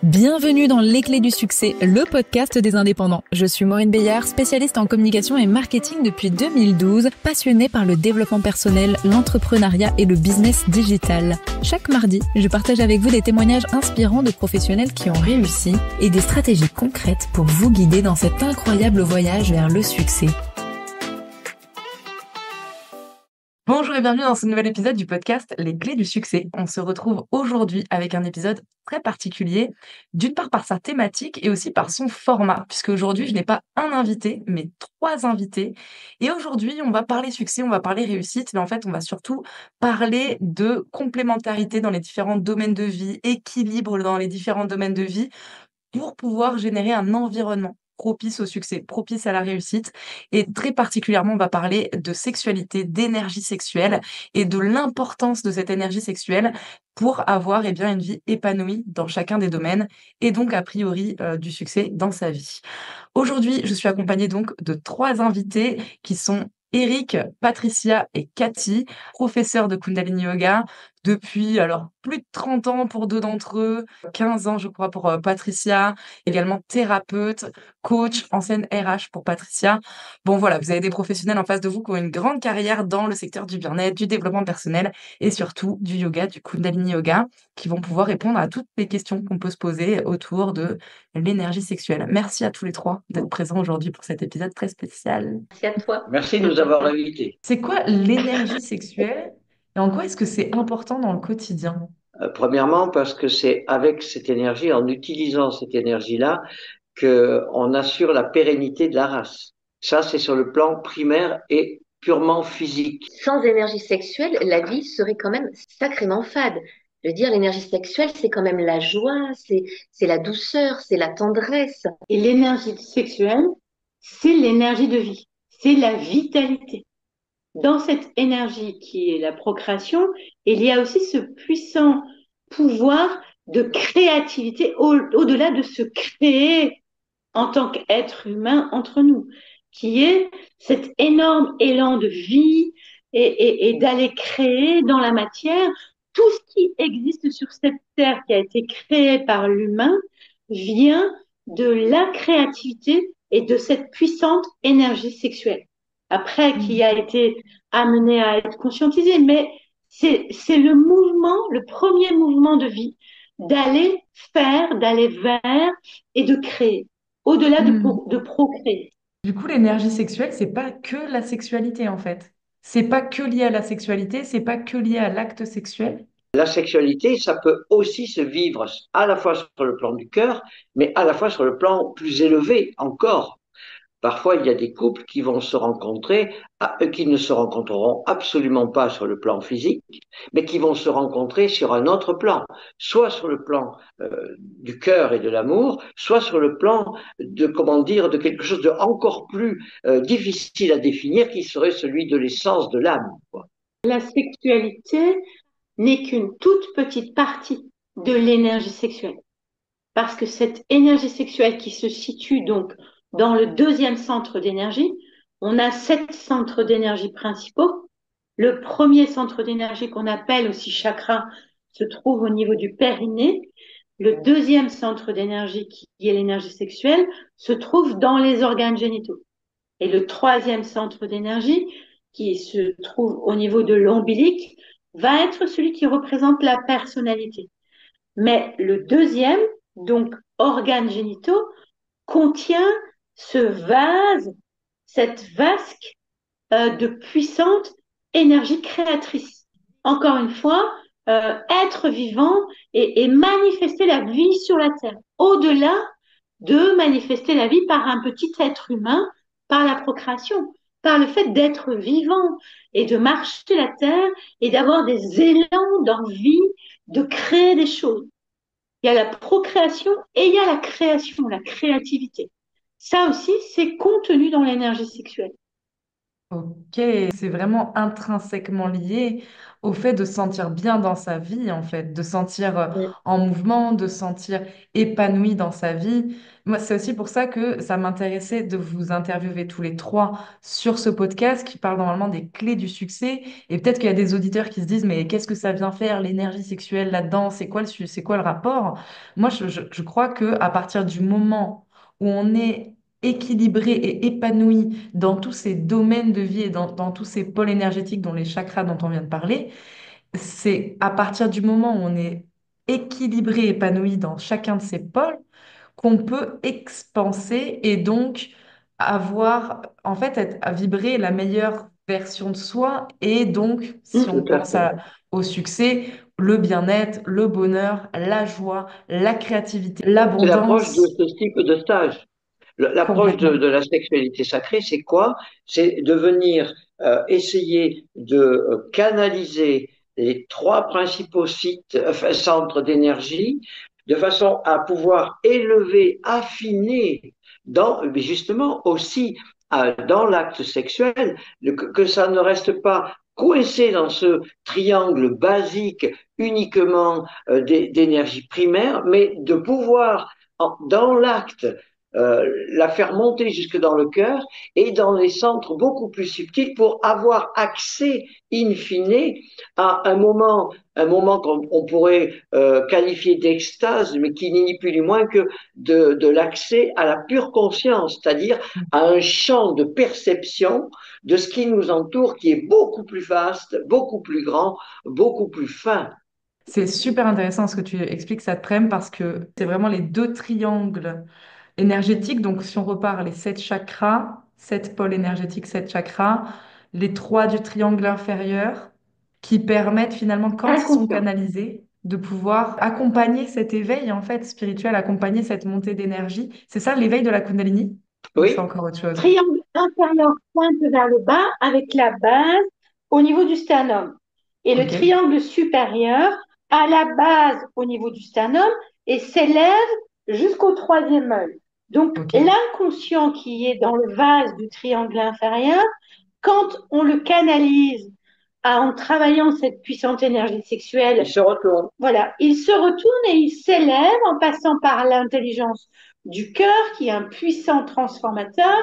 Bienvenue dans Les Clés du Succès, le podcast des indépendants. Je suis Maureen Beillard, spécialiste en communication et marketing depuis 2012, passionnée par le développement personnel, l'entrepreneuriat et le business digital. Chaque mardi, je partage avec vous des témoignages inspirants de professionnels qui ont réussi et des stratégies concrètes pour vous guider dans cet incroyable voyage vers le succès. Bonjour et bienvenue dans ce nouvel épisode du podcast Les Clés du Succès. On se retrouve aujourd'hui avec un épisode très particulier, d'une part par sa thématique et aussi par son format, puisque aujourd'hui je n'ai pas un invité, mais 3 invités. Et aujourd'hui on va parler succès, on va parler réussite, mais en fait on va surtout parler de complémentarité dans les différents domaines de vie, équilibre dans les différents domaines de vie, pour pouvoir générer un environnement propice au succès, propice à la réussite. Et très particulièrement, on va parler de sexualité, d'énergie sexuelle et de l'importance de cette énergie sexuelle pour avoir une vie épanouie dans chacun des domaines et donc a priori du succès dans sa vie. Aujourd'hui, je suis accompagnée donc de 3 invités qui sont Eric, Patricia et Cathy, professeurs de Kundalini Yoga depuis plus de 30 ans pour 2 d'entre eux, 15 ans je crois pour Patricia, également thérapeute, coach, ancienne RH pour Patricia. Bon voilà, vous avez des professionnels en face de vous qui ont une grande carrière dans le secteur du bien-être, du développement personnel et surtout du yoga, du Kundalini Yoga, qui vont pouvoir répondre à toutes les questions qu'on peut se poser autour de l'énergie sexuelle. Merci à tous les 3 d'être présents aujourd'hui pour cet épisode très spécial. Merci à toi. Merci de nous avoir invités. C'est quoi l'énergie sexuelle et en quoi est-ce que c'est important dans le quotidien? Premièrement, parce que c'est avec cette énergie, en utilisant cette énergie-là, qu'on assure la pérennité de la race. Ça, c'est sur le plan primaire et purement physique. Sans énergie sexuelle, la vie serait quand même sacrément fade. Je veux dire, l'énergie sexuelle, c'est quand même la joie, c'est la douceur, c'est la tendresse. Et l'énergie sexuelle, c'est l'énergie de vie, c'est la vitalité. Dans cette énergie qui est la procréation, il y a aussi ce puissant pouvoir de créativité au-delà de se créer en tant qu'être humain entre nous, qui est cet énorme élan de vie et d'aller créer dans la matière tout ce qui existe sur cette terre qui a été créé par l'humain vient de la créativité et de cette puissante énergie sexuelle. Après, qui a été amené à être conscientisé, mais c'est le mouvement, le premier mouvement de vie, d'aller faire, d'aller vers et de créer, au-delà de procréer. Du coup, l'énergie sexuelle, c'est pas que la sexualité en fait. C'est pas que lié à la sexualité, c'est pas que lié à l'acte sexuel. La sexualité, ça peut aussi se vivre à la fois sur le plan du cœur, mais à la fois sur le plan plus élevé encore. Parfois, il y a des couples qui vont se rencontrer, qui ne se rencontreront absolument pas sur le plan physique, mais qui vont se rencontrer sur un autre plan, soit sur le plan du cœur et de l'amour, soit sur le plan de, comment dire, de quelque chose de encore plus difficile à définir, qui serait celui de l'essence de l'âme, quoi. La sexualité n'est qu'une toute petite partie de l'énergie sexuelle. Parce que cette énergie sexuelle qui se situe donc dans le deuxième centre d'énergie, on a 7 centres d'énergie principaux. Le premier centre d'énergie qu'on appelle aussi chakra se trouve au niveau du périnée. Le deuxième centre d'énergie qui est l'énergie sexuelle se trouve dans les organes génitaux. Et le troisième centre d'énergie qui se trouve au niveau de l'ombilic va être celui qui représente la personnalité. Mais le deuxième, donc organes génitaux, contient ce vase, cette vasque de puissante énergie créatrice. Encore une fois, être vivant et manifester la vie sur la terre, au-delà de manifester la vie par un petit être humain, par la procréation, par le fait d'être vivant et de marcher la terre et d'avoir des élans d'envie de créer des choses. Il y a la procréation et il y a la création, la créativité. Ça aussi, c'est contenu dans l'énergie sexuelle. Ok, c'est vraiment intrinsèquement lié au fait de se sentir bien dans sa vie, en fait, de se sentir Mm. en mouvement, de se sentir épanoui dans sa vie. Moi, c'est aussi pour ça que ça m'intéressait de vous interviewer tous les trois sur ce podcast qui parle normalement des clés du succès. Et peut-être qu'il y a des auditeurs qui se disent, mais qu'est-ce que ça vient faire, l'énergie sexuelle là-dedans? C'est quoi le rapport? Moi, je crois que à partir du moment où on est équilibré et épanoui dans tous ces domaines de vie et dans tous ces pôles énergétiques dont les chakras dont on vient de parler, c'est à partir du moment où on est équilibré, épanoui dans chacun de ces pôles qu'on peut expanser et donc avoir, en fait, à vibrer la meilleure version de soi et donc, si on Tout à pense fait. au succès, le bien-être, le bonheur, la joie, la créativité, C'est l'approche de l'abondance, ce type de stage. L'approche complètement. de la sexualité sacrée, c'est quoi? C'est de venir essayer de canaliser les trois principaux sites, enfin, centres d'énergie, de façon à pouvoir élever, affiner, justement aussi dans l'acte sexuel, que ça ne reste pas coincé dans ce triangle basique uniquement d'énergie primaire, mais de pouvoir, dans l'acte, la faire monter jusque dans le cœur et dans les centres beaucoup plus subtils pour avoir accès in fine à un moment qu'on pourrait qualifier d'extase, mais qui n'est ni plus ni moins que de l'accès à la pure conscience, c'est-à-dire à un champ de perception de ce qui nous entoure qui est beaucoup plus vaste, beaucoup plus grand, beaucoup plus fin. C'est super intéressant ce que tu expliques, ça te parce que c'est vraiment les deux triangles énergétiques. Donc, si on repart, les sept chakras, sept pôles énergétiques, sept chakras, les trois du triangle inférieur qui permettent finalement, quand ils sont Inconscient. canalisés, de pouvoir accompagner cet éveil en fait spirituel, accompagner cette montée d'énergie. C'est ça l'éveil de la Kundalini? Ou c'est Oui, encore autre chose? Triangle inférieur pointe vers le bas avec la base au niveau du sternum. Et le Ok, triangle supérieur à la base au niveau du sternum et s'élève jusqu'au troisième œil. Donc ok. l'inconscient qui est dans le vase du triangle inférieur, quand on le canalise en travaillant cette puissante énergie il sexuelle, se retourne. voilà, il se retourne et il s'élève en passant par l'intelligence du cœur qui est un puissant transformateur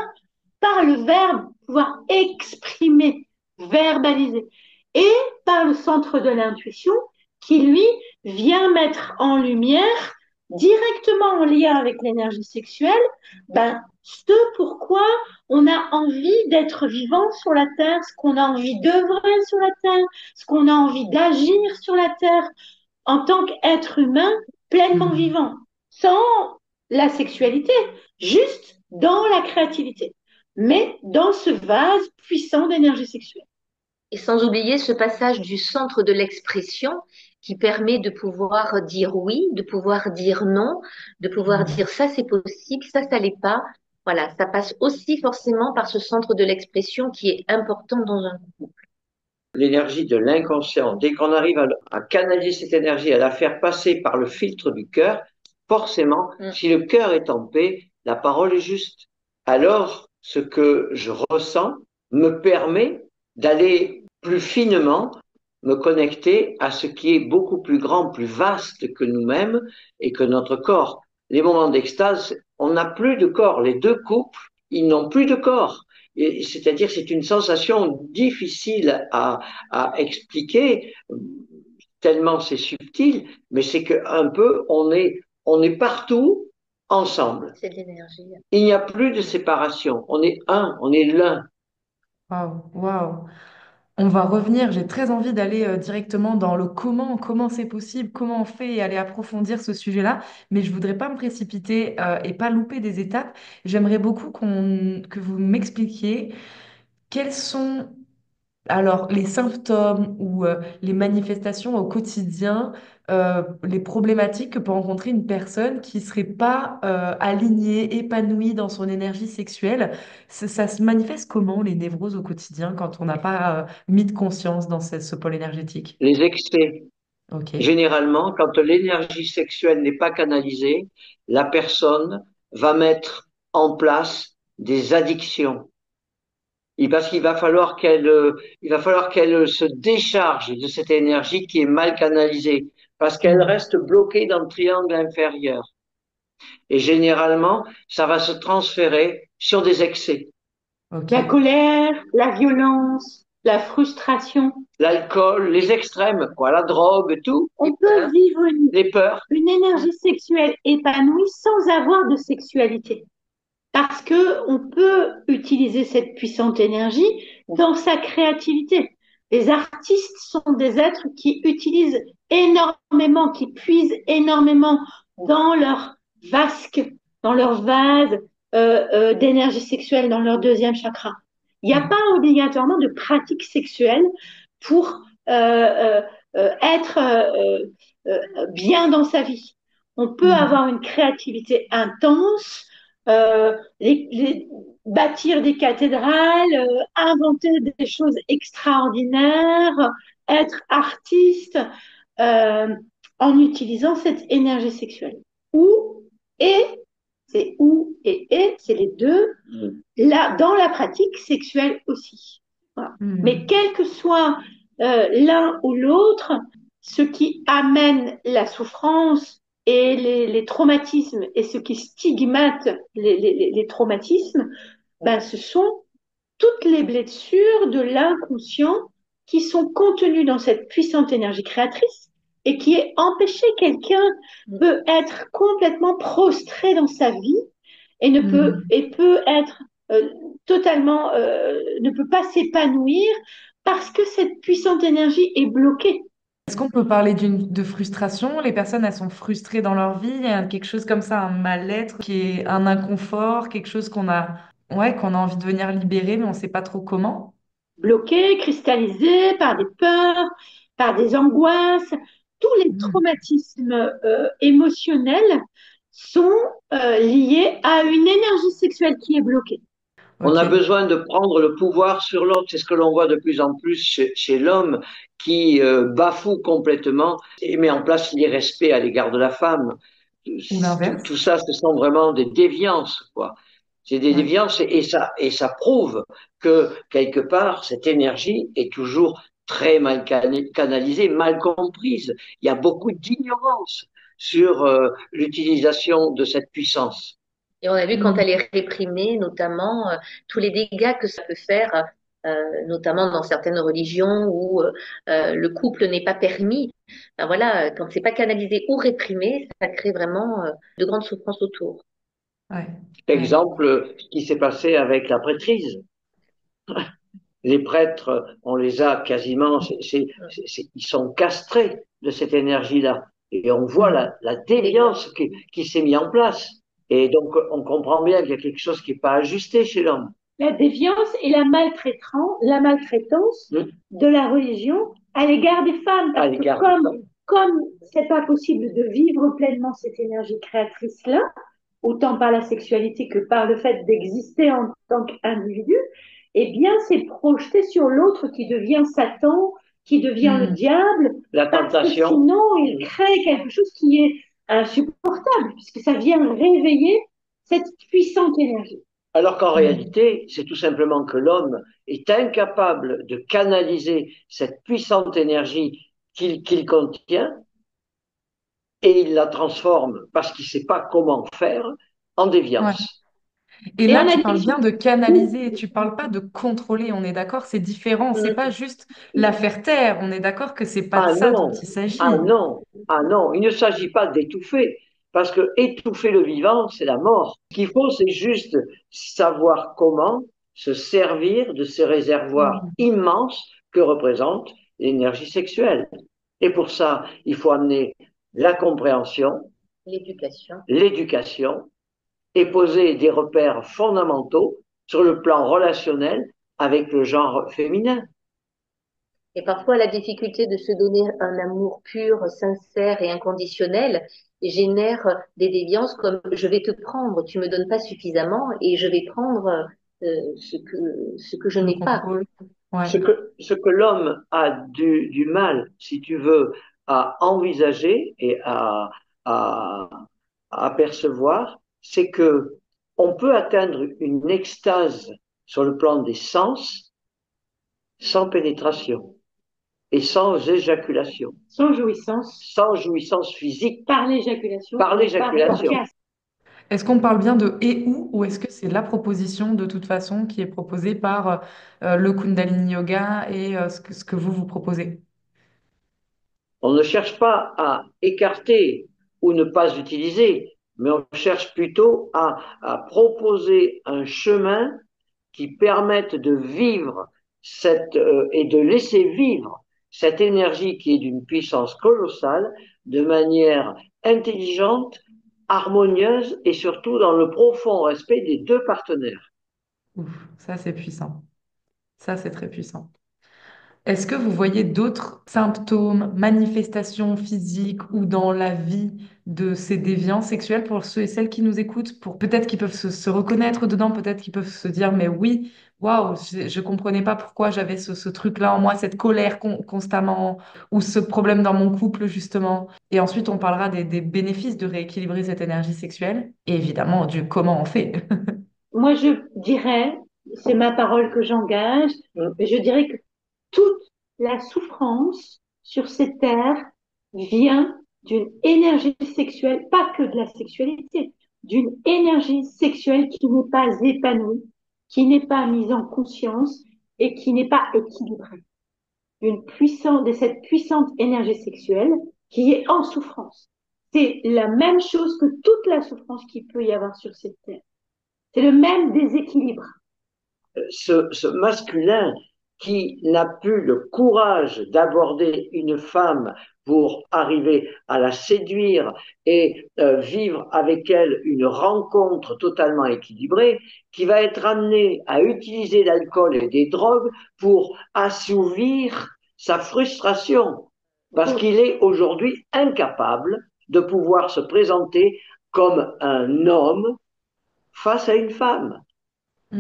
par le verbe, pouvoir exprimer, verbaliser, et par le centre de l'intuition qui, lui, vient mettre en lumière, directement en lien avec l'énergie sexuelle, ce pourquoi on a envie d'être vivant sur la Terre, ce qu'on a envie d'œuvrer sur la Terre, ce qu'on a envie d'agir sur la Terre en tant qu'être humain pleinement Mhm. vivant, sans la sexualité, juste dans la créativité, mais dans ce vase puissant d'énergie sexuelle. Et sans oublier ce passage du centre de l'expression qui permet de pouvoir dire oui, de pouvoir dire non, de pouvoir Mhm. dire ça c'est possible, ça l'est pas. Voilà, ça passe aussi forcément par ce centre de l'expression qui est important dans un couple. L'énergie de l'inconscient, dès qu'on arrive à canaliser cette énergie, à la faire passer par le filtre du cœur, forcément, Mm. si le cœur est en paix, la parole est juste. Alors, ce que je ressens me permet d'aller plus finement me connecter à ce qui est beaucoup plus grand, plus vaste que nous-mêmes et que notre corps. Les moments d'extase, on n'a plus de corps. Les deux couples, ils n'ont plus de corps. C'est-à-dire, c'est une sensation difficile à expliquer, tellement c'est subtil, mais c'est qu'un peu, on est partout ensemble. C'est de l'énergie. Il n'y a plus de séparation. On est un, on est l'un. Waouh, waouh. On va revenir, j'ai très envie d'aller directement dans le comment c'est possible, comment on fait et aller approfondir ce sujet-là, mais je voudrais pas me précipiter et pas louper des étapes. J'aimerais beaucoup que vous m'expliquiez quels sont alors les symptômes ou les manifestations au quotidien, les problématiques que peut rencontrer une personne qui serait pas alignée, épanouie dans son énergie sexuelle. Ça se manifeste comment les névroses au quotidien quand on n'a pas mis de conscience dans ce pôle énergétique? Les excès. Ok, Généralement, quand l'énergie sexuelle n'est pas canalisée, la personne va mettre en place des addictions. Et parce il va falloir qu'elle se décharge de cette énergie qui est mal canalisée, parce qu'elle Mm. reste bloquée dans le triangle inférieur. Et généralement, ça va se transférer sur des excès. Ok. La colère, la violence, la frustration. L'alcool, les extrêmes, quoi, la drogue, tout, On peut vivre les peurs. une énergie sexuelle épanouie sans avoir de sexualité. Parce que on peut utiliser cette puissante énergie dans sa créativité. Les artistes sont des êtres qui utilisent énormément, qui puisent énormément dans leur vasque, dans leur vase d'énergie sexuelle, dans leur deuxième chakra. Il n'y a Mm. pas obligatoirement de pratique sexuelle pour être bien dans sa vie. On peut Mm. avoir une créativité intense, bâtir des cathédrales, inventer des choses extraordinaires, être artiste euh, en utilisant cette énergie sexuelle. Ou et, c'est ou et, c'est les deux, là, dans la pratique sexuelle aussi. Voilà. Mais Mm. quel que soit l'un ou l'autre, ce qui amène la souffrance et les traumatismes et ce qui stigmate les traumatismes, ben, ce sont toutes les blessures de l'inconscient qui sont contenues dans cette puissante énergie créatrice et qui est empêchée. Quelqu'un peut être complètement prostré dans sa vie Mm. et peut être totalement ne peut pas s'épanouir parce que cette puissante énergie est bloquée. Est-ce qu'on peut parler de frustration? Les personnes, elles sont frustrées dans leur vie. Il y a quelque chose comme ça, un mal-être, qui est un inconfort, quelque chose ouais, qu'on a envie de venir libérer, mais on ne sait pas trop comment. Bloquée, cristallisée par des peurs, par des angoisses. Tous les Mm. traumatismes émotionnels sont liés à une énergie sexuelle qui est bloquée. On a Ok. besoin de prendre le pouvoir sur l'autre. C'est ce que l'on voit de plus en plus chez l'homme qui bafoue complètement et met en place l'irrespect à l'égard de la femme. Ou Tout l'inverse. ça, ce sont vraiment des déviances, quoi. C'est des Ouais. déviances et ça prouve que quelque part, cette énergie est toujours très mal canalisée, mal comprise. Il y a beaucoup d'ignorance sur l'utilisation de cette puissance. Et on a vu quand Mm. elle est réprimée, notamment tous les dégâts que ça peut faire, notamment dans certaines religions où le couple n'est pas permis. Ben voilà, quand c'est pas canalisé ou réprimé, ça crée vraiment de grandes souffrances autour. Ouais. Ouais. Exemple, ce qui s'est passé avec la prêtrise. Les prêtres, on les a quasiment, ils sont castrés de cette énergie-là. Et on voit Mm. la déviance qui s'est mise en place. Et donc, on comprend bien qu'il y a quelque chose qui n'est pas ajusté chez l'homme. La déviance et la maltraitance Hmm. de la religion à l'égard des femmes, À parce que l'égard des femmes. comme c'est pas possible de vivre pleinement cette énergie créatrice-là, autant par la sexualité que par le fait d'exister en tant qu'individu, eh bien, c'est projeté sur l'autre qui devient Satan, qui devient le Mm. diable, La parce que tentation. sinon, il crée quelque chose qui est insupportable, puisque ça vient réveiller cette puissante énergie. Alors qu'en Mm. réalité, c'est tout simplement que l'homme est incapable de canaliser cette puissante énergie qu'il contient et il la transforme parce qu'il ne sait pas comment faire en Ouais. déviance. Et Et là, on a tu des parles bien de canaliser, tu parles pas de contrôler, on est d'accord, c'est différent, c'est pas juste la faire taire, on est d'accord que c'est pas de Ah ça dont non, il ah s'agit. non, ah non, il ne s'agit pas d'étouffer, parce que étouffer le vivant, c'est la mort. Ce qu'il faut, c'est juste savoir comment se servir de ces réservoirs Mm. immenses que représente l'énergie sexuelle. Et pour ça, il faut amener la compréhension, L'éducation. l'éducation et poser des repères fondamentaux sur le plan relationnel avec le genre féminin. Et parfois, la difficulté de se donner un amour pur, sincère et inconditionnel génère des déviances comme je vais te prendre, tu me donnes pas suffisamment et je vais prendre ce que je Le n'ai pas. contrôle. Ouais. Ce que l'homme a du mal, si tu veux, à envisager et à, à apercevoir, c'est que on peut atteindre une extase sur le plan des sens, sans pénétration et sans éjaculation, Sans jouissance, sans jouissance physique par l'éjaculation, par par l'éjaculation. l'orgasme. Est-ce qu'on parle bien de et ou est-ce que c'est la proposition de toute façon qui est proposée par le Kundalini Yoga et ce que vous proposez? On ne cherche pas à écarter ou ne pas utiliser, mais on cherche plutôt à proposer un chemin qui permette de vivre et de laisser vivre cette énergie qui est d'une puissance colossale de manière intelligente, harmonieuse et surtout dans le profond respect des deux partenaires. Ouf, ça c'est puissant. Ça c'est très puissant. Est-ce que vous voyez d'autres symptômes, manifestations physiques ou dans la vie de ces déviants sexuels pour ceux et celles qui nous écoutent, pour peut-être qu'ils peuvent se reconnaître dedans, peut-être qu'ils peuvent se dire, mais oui, waouh, je comprenais pas pourquoi j'avais ce truc-là en moi, cette colère constamment, ou ce problème dans mon couple, justement. Et ensuite, on parlera des bénéfices de rééquilibrer cette énergie sexuelle et évidemment du comment on fait. Moi, je dirais, c'est ma parole que j'engage, mais je dirais que toute la souffrance sur cette terre vient d'une énergie sexuelle, pas que de la sexualité, d'une énergie sexuelle qui n'est pas épanouie, qui n'est pas mise en conscience et qui n'est pas équilibrée. De cette puissante énergie sexuelle qui est en souffrance. C'est la même chose que toute la souffrance qu'il peut y avoir sur cette terre. C'est le même déséquilibre. Ce masculin qui n'a plus le courage d'aborder une femme pour arriver à la séduire et vivre avec elle une rencontre totalement équilibrée, qui va être amené à utiliser l'alcool et des drogues pour assouvir sa frustration, parce qu'il est aujourd'hui incapable de pouvoir se présenter comme un homme face à une femme.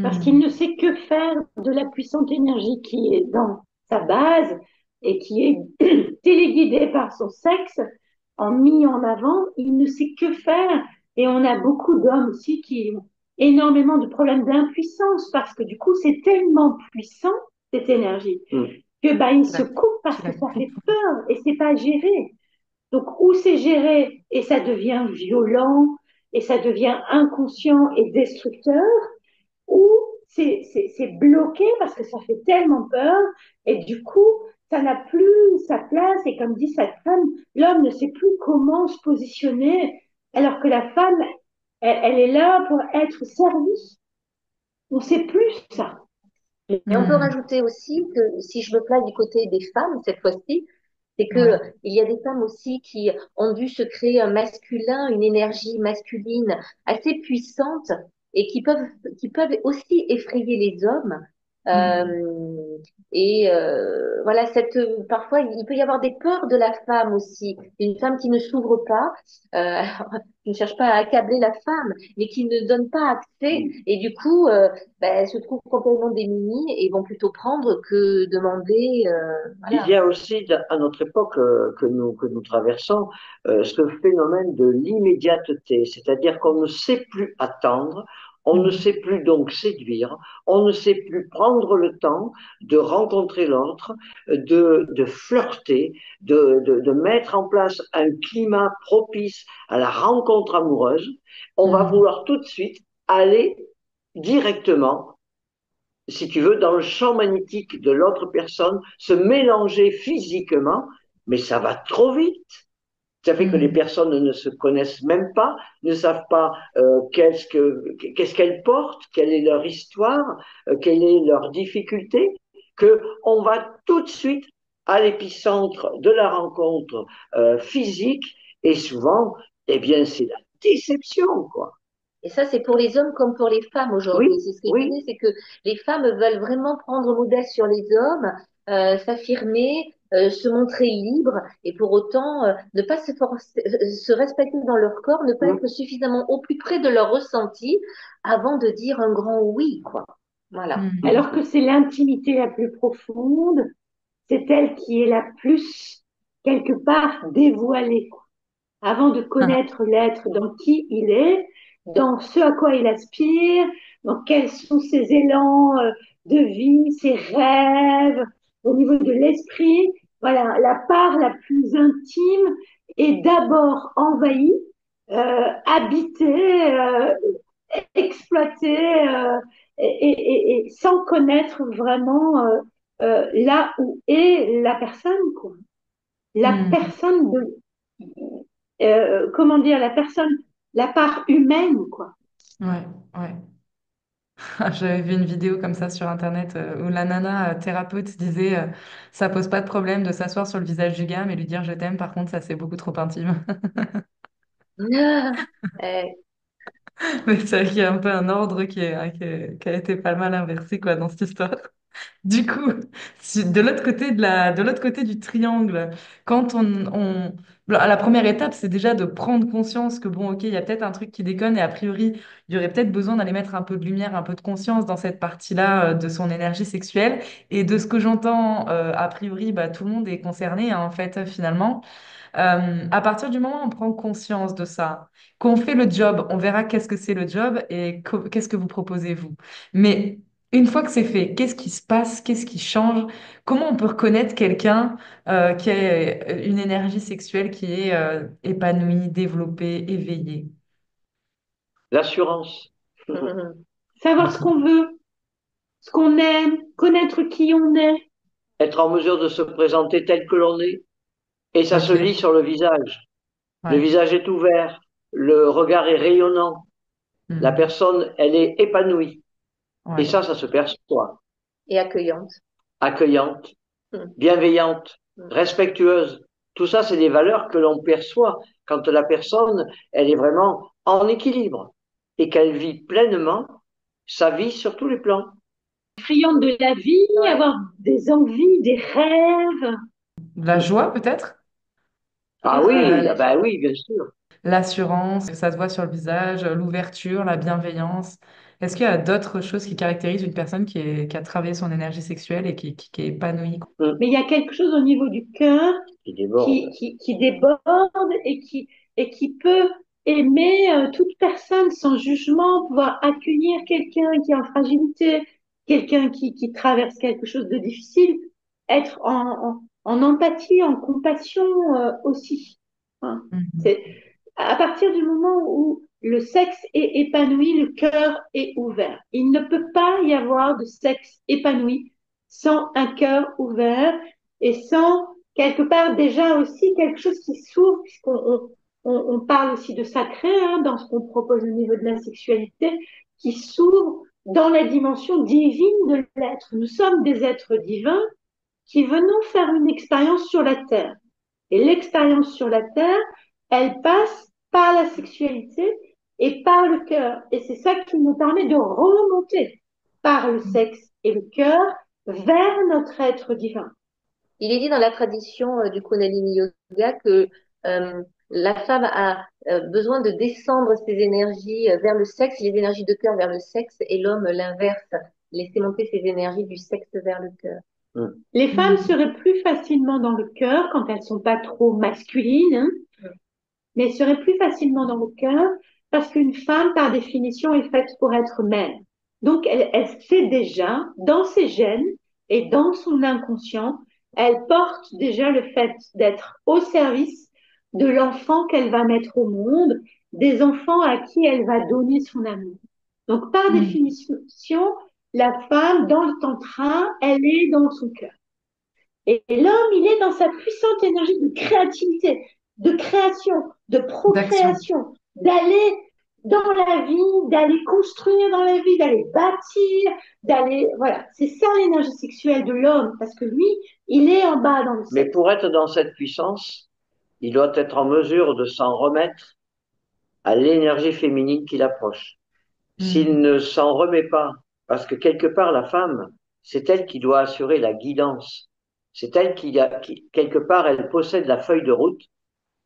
Parce qu'il ne sait que faire de la puissante énergie qui est dans sa base et qui est téléguidée par son sexe, en mis en avant, il ne sait que faire. Et on a beaucoup d'hommes aussi qui ont énormément de problèmes d'impuissance parce que du coup, c'est tellement puissant, cette énergie, que bah, il se coupe parce que ça fait peur et c'est pas géré. Donc, ou c'est géré et ça devient violent et ça devient inconscient et destructeur, ou c'est bloqué parce que ça fait tellement peur et du coup, ça n'a plus sa place et comme dit cette femme, l'homme ne sait plus comment se positionner alors que la femme, elle est là pour être servie. On ne sait plus ça. Et on peut rajouter aussi que si je me place du côté des femmes cette fois-ci, c'est que il y a des femmes aussi qui ont dû se créer un masculin, une énergie masculine assez puissante et qui peuvent aussi effrayer les hommes. Voilà, parfois il peut y avoir des peurs de la femme aussi, une femme qui ne s'ouvre pas, qui ne cherche pas à accabler la femme, mais qui ne donne pas accès et du coup, elle se trouve complètement démunie et vont plutôt prendre que demander. Il y a aussi à notre époque que nous traversons ce phénomène de l'immédiateté, c'est-à-dire qu'on ne sait plus attendre, on ne sait plus donc séduire, on ne sait plus prendre le temps de rencontrer l'autre, de flirter, de mettre en place un climat propice à la rencontre amoureuse. On va vouloir tout de suite aller directement, si tu veux, dans le champ magnétique de l'autre personne, se mélanger physiquement, mais ça va trop vite. Ça fait que les personnes ne se connaissent même pas, ne savent pas qu'est-ce qu'elles portent, quelle est leur histoire, quelle est leur difficulté, que on va tout de suite à l'épicentre de la rencontre physique et souvent, eh bien, c'est la déception, quoi. Et ça, c'est pour les hommes comme pour les femmes aujourd'hui. C'est ce que je disais, c'est que les femmes veulent vraiment prendre modèle sur les hommes, s'affirmer, se montrer libres, et pour autant ne pas se respecter dans leur corps, ne pas être suffisamment au plus près de leur ressenti avant de dire un grand oui, quoi. Voilà. Alors que c'est l'intimité la plus profonde, c'est elle qui est la plus quelque part dévoilée. Avant de connaître l'être dans qui il est, dans ce à quoi il aspire, Donc, quels sont ses élans de vie, ses rêves au niveau de l'esprit? Voilà, la part la plus intime est d'abord envahie, habitée, exploitée, et sans connaître vraiment là où est la personne, quoi. La Hmm. personne de, comment dire, la personne, la part humaine, quoi. Ouais, ouais. J'avais vu une vidéo comme ça sur Internet où la nana thérapeute disait ça pose pas de problème de s'asseoir sur le visage du gars, mais lui dire je t'aime, par contre, ça c'est beaucoup trop intime. Euh, Mais c'est vrai qu'il y a un peu un ordre qui a été pas mal inversé quoi, dans cette histoire. Du coup, de l'autre côté de l'autre côté du triangle, quand à la première étape, c'est déjà de prendre conscience que bon, ok, il y a peut-être un truc qui déconne et a priori, il y aurait peut-être besoin d'aller mettre un peu de lumière, un peu de conscience dans cette partie-là de son énergie sexuelle. Et de ce que j'entends, a priori, bah, tout le monde est concerné, hein, en fait, finalement. À partir du moment où on prend conscience de ça, qu'on fait le job, on verra qu'est-ce que c'est le job et qu'est-ce que vous proposez vous. Mais une fois que c'est fait, qu'est-ce qui se passe? Qu'est-ce qui change? Comment on peut reconnaître quelqu'un qui a une énergie sexuelle qui est épanouie, développée, éveillée? L'assurance. Savoir ce qu'on veut, ce qu'on aime, connaître qui on est. Être en mesure de se présenter tel que l'on est. Et ça se Ok, lit sur le visage. Le ouais, visage est ouvert, le regard est rayonnant, la hmm, personne, elle est épanouie. Et ouais, ça se perçoit. et accueillante. Accueillante, Mm, bienveillante, mm. respectueuse. Tout ça, c'est des valeurs que l'on perçoit quand la personne, elle est vraiment en équilibre et qu'elle vit pleinement sa vie sur tous les plans. Friande de la vie, Ouais. avoir des envies, des rêves. de la joie peut-être? Ah Voilà, oui, ah la ben joie. oui, bien sûr. L'assurance, ça se voit sur le visage, l'ouverture, la bienveillance. Est-ce qu'il y a d'autres choses qui caractérisent une personne qui a travaillé son énergie sexuelle et qui est épanouie, quoi? Hum, Mais il y a quelque chose au niveau du cœur qui déborde. qui déborde et qui peut aimer toute personne sans jugement, pouvoir accueillir quelqu'un qui est en fragilité, quelqu'un qui traverse quelque chose de difficile, être en empathie, en compassion aussi. Hein. Mhm. C'est à partir du moment où le sexe est épanoui, le cœur est ouvert. Il ne peut pas y avoir de sexe épanoui sans un cœur ouvert et sans quelque part déjà aussi quelque chose qui s'ouvre, puisqu'on parle aussi de sacré hein, dans ce qu'on propose au niveau de la sexualité, qui s'ouvre dans la dimension divine de l'être. Nous sommes des êtres divins qui venons faire une expérience sur la Terre. Et l'expérience sur la Terre, elle passe par la sexualité et par le cœur. Et c'est ça qui nous permet de remonter par le sexe et le cœur vers notre être divin. Il est dit dans la tradition du Kundalini Yoga que la femme a besoin de descendre ses énergies vers le sexe, les énergies de cœur vers le sexe, et l'homme l'inverse, laisser monter ses énergies du sexe vers le cœur. Hum. Les femmes Mhm. seraient plus facilement dans le cœur quand elles sont pas trop masculines, hein, mais seraient plus facilement dans le cœur parce qu'une femme, par définition, est faite pour être mère. Donc, elle sait déjà, dans ses gènes et dans son inconscient, elle porte déjà le fait d'être au service de l'enfant qu'elle va mettre au monde, des enfants à qui elle va donner son amour. Donc, par Mhm. définition, la femme, dans le tantra, elle est dans son cœur. Et l'homme, il est dans sa puissante énergie de créativité, de création, de D'action. procréation, d'aller dans la vie, d'aller construire dans la vie, d'aller bâtir, d'aller, voilà. C'est ça l'énergie sexuelle de l'homme, parce que lui, il est en bas dans le Mais sexe. pour être dans cette puissance, il doit être en mesure de s'en remettre à l'énergie féminine qui l'approche. S'il Mhm. ne s'en remet pas, parce que quelque part, la femme, c'est elle qui doit assurer la guidance. C'est elle quelque part, elle possède la feuille de route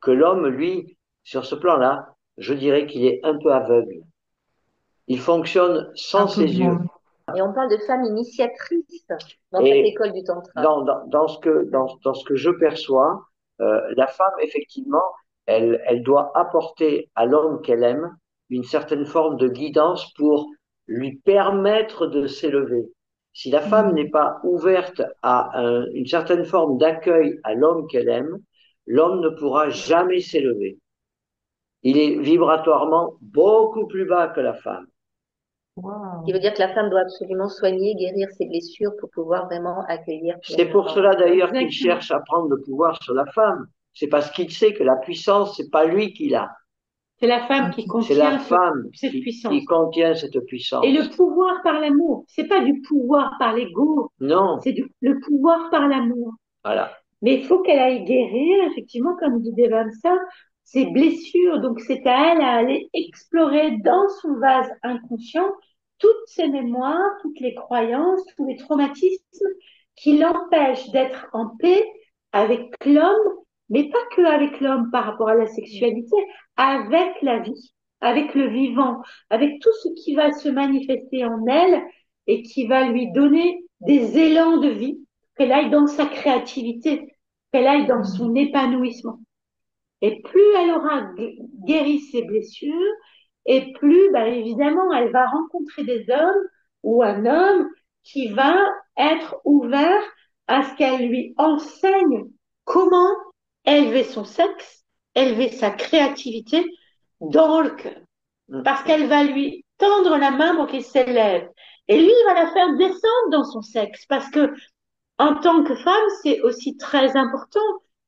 que l'homme, lui, sur ce plan-là, je dirais qu'il est un peu aveugle. Il fonctionne sans Un peu ses yeux. blanc. Et on parle de femme initiatrice dans cette Et école du tantra. dans ce que je perçois, la femme, effectivement, elle doit apporter à l'homme qu'elle aime une certaine forme de guidance pour lui permettre de s'élever. Si la femme n'est pas ouverte à une certaine forme d'accueil à l'homme qu'elle aime, l'homme ne pourra jamais s'élever. Il est vibratoirement beaucoup plus bas que la femme. Ce qui veut dire que la femme doit absolument soigner, guérir ses blessures pour pouvoir vraiment accueillir C'est pour cela d'ailleurs qu'il Exactement. cherche à prendre le pouvoir sur la femme. C'est parce qu'il sait que la puissance, c'est pas lui qui l'a. C'est la femme qui C'est la contient femme cette qui puissance. contient cette puissance. Et le pouvoir par l'amour, c'est pas du pouvoir par l'ego, Non, c'est le pouvoir par l'amour. voilà. Mais il faut qu'elle aille guérir, effectivement, comme dit Devamsa, ses blessures. Donc, c'est à elle à aller explorer dans son vase inconscient toutes ses mémoires, toutes les croyances, tous les traumatismes qui l'empêchent d'être en paix avec l'homme, mais pas que avec l'homme par rapport à la sexualité, avec la vie, avec le vivant, avec tout ce qui va se manifester en elle et qui va lui donner des élans de vie, qu'elle aille dans sa créativité, qu'elle aille dans son épanouissement. Et plus elle aura guéri ses blessures, et plus, bah, évidemment, elle va rencontrer des hommes ou un homme qui va être ouvert à ce qu'elle lui enseigne comment élever son sexe, élever sa créativité dans le cœur. Parce qu'elle va lui tendre la main pour qu'il s'élève. Et lui, il va la faire descendre dans son sexe. Parce que en tant que femme, c'est aussi très important